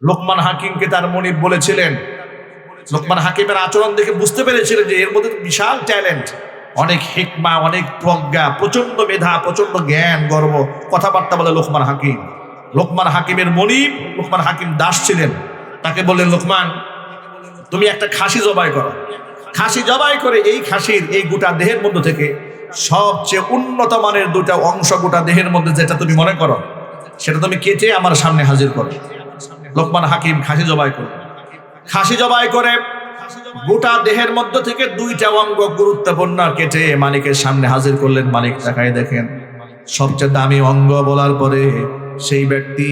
লোকমান হাকিমকে তার মনিব বলেছিলেন। লোকমান হাকিমের আচরণ দেখে বুঝতে পেরেছিলেন যে এর মধ্যে বিশাল ট্যালেন্ট, অনেক হিকমা, অনেক প্রজ্ঞা, প্রচন্ড মেধা, প্রচন্ড জ্ঞান, গর্ব, কথাবার্তা বলে লোকমান হাকিম। লোকমান হাকিমের মনিব লোকমান হাকিম দাস ছিলেন। তাকে বললেন, লোকমান, তুমি একটা খাসি জবাই করো। খাসি জবাই করে এই খাসির এই গোটা দেহের মধ্যে থেকে সবচেয়ে উন্নত মানের দুটা অংশ গোটা দেহের মধ্যে যেটা তুমি মনে করো সেটা তুমি কেটে আমার সামনে হাজির করো। লোকমান হাকিম খাসি জবাই করে, খাসি জবাই করে গোটা দেহের মধ্য থেকে দুইটা অঙ্গ গুরুত্বপূর্ণ কেটে মালিকের সামনে হাজির করলেন। মালিক তাকায় দেখেন সবচেয়ে দামি অঙ্গ বলার পরে সেই ব্যক্তি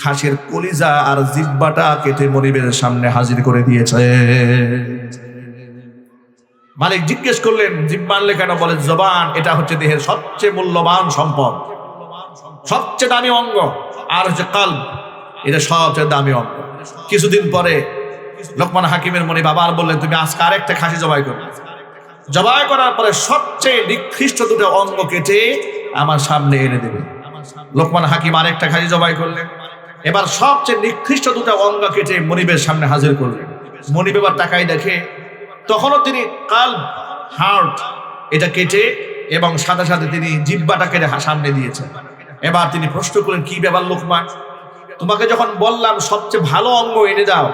খাসির কলিজা আর জিহ্বাটা কেটে মনিবের সামনে হাজির করে দিয়েছে। মালিক জিজ্ঞেস করলেন, জিহ্বা আনলে কেন? বলে, জবান এটা হচ্ছে দেহের সবচেয়ে মূল্যবান সম্পদ, সবচেয়ে দামি অঙ্গ, আর হচ্ছে কালব, এটা সবচেয়ে দামি অঙ্গ। কিছুদিন পরে লোকমান হাকিমের মনিব আবার বললেন, তুমি আজকে আরেকটা খাসি জবাই করো। জবাই করার পরে সবচেয়ে নিকৃষ্ট দুটো অঙ্গ কেটে আমার সামনে এনে দেবে। লোকমান হাকিম আরেকটা খাসি জবাই করলেন। এবার সবচেয়ে নিকৃষ্ট দুটো অঙ্গ কেটে মনিবের সামনে হাজির করলেন। মনিব এবার তাকাই দেখে তখনও তিনি কালব, হার্ট, এটা কেটে এবং সাথে সাথে তিনি জিহ্বাটা কেটে সামনে দিয়েছেন। এবার তিনি প্রশ্ন করলেন, কি ব্যাপার লোকমান, তোমাকে যখন বললাম সবচেয়ে ভালো অঙ্গ এনে দাও,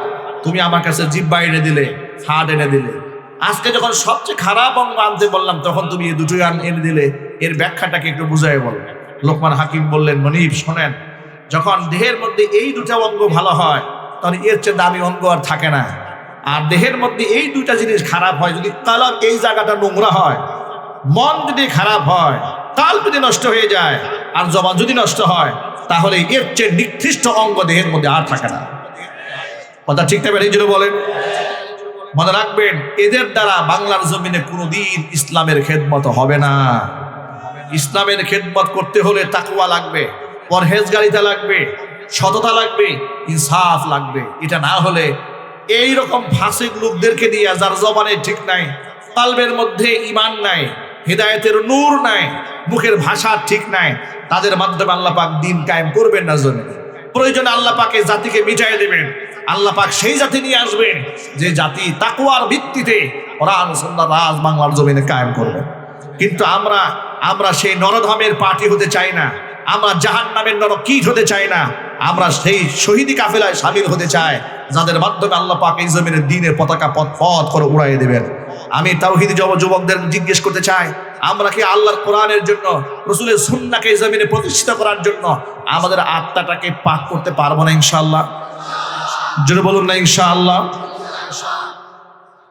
তুমি আমার কাছে জিহ্বা এনে দিলে, হার্ট এনে দিলে। আজকে যখন সবচেয়ে খারাপ অঙ্গ আনতে বললাম তখন তুমি এই দুটোই এনে দিলে, এর ব্যাখ্যাটাকে একটু বুঝাই বলো। লোকমান হাকিম বললেন, মনিব শোনেন, যখন দেহের মধ্যে এই দুটা অঙ্গ ভালো হয় তখন এর চেয়ে দামি অঙ্গ আর থাকে না। আর দেহের মধ্যে এই দুইটা জিনিস খারাপ হয়, যদি কালার এই জায়গাটা নোংরা হয়, মন যদি খারাপ হয়, কাল যদি নষ্ট হয়ে যায়, আর জবান যদি নষ্ট হয়, তাহলে এর চেয়ে নিকৃষ্ট অঙ্গ দেহের মধ্যে আর থাকে না। কথা ঠিক না বেরিয়ে জন্য বলেন? মনে রাখবেন, এদের দ্বারা বাংলার জমিনে কোনোদিন ইসলামের খেদমত হবে না। ইসলামের খেদমত করতে হলে তাকওয়া লাগবে, পরহেজগারিতা লাগবে, সততা লাগবে, ইনসাফ লাগবে। এটা না হলে এই রকম ফাসিক লোকদেরকে দিয়ে, যার জবানে ঠিক নাই, কালবের মধ্যে ঈমান নাই, হিদায়াতের নূর নাই, মুখের ভাষা ঠিক নাই, তাদের মাধ্যমে আল্লাহ পাক দ্বীন কায়েম করবেন না জমিনে। প্রয়োজনে আল্লাহ পাক এই জাতিকে মিটাই দেবেন। আল্লাহ পাক সেই জাতি নিয়ে আসবেন যে জাতি তাকওয়ার ভিত্তিতে কোরআন সুন্নাহ রাজ বাংলার জমিনে কায়েম করবে। কিন্তু আমরা সেই নরধমের পার্টি হতে চাই না, আমরা জাহান্নামের নরকীট হতে চাই না, আমরা সেই শহীদি কাফেলায় শামিল হতে চাই যাদের মাধ্যমে আল্লাহ পাক এই জমিনের দ্বীনের পতাকা পথ করে উড়াইয়ে দেবেন। আমি তাওহীদি যুবকদের জিজ্ঞেস করতে চাই, আমরা কি আল্লাহর কোরআনের জন্য, রাসূলের সুন্নাহকে এই জমিনে প্রতিষ্ঠিত করার জন্য আমাদের আত্মাটাকে পাক করতে পারবো না ইনশাআল্লাহ? জোরে বলুন না ইনশাআল্লাহ।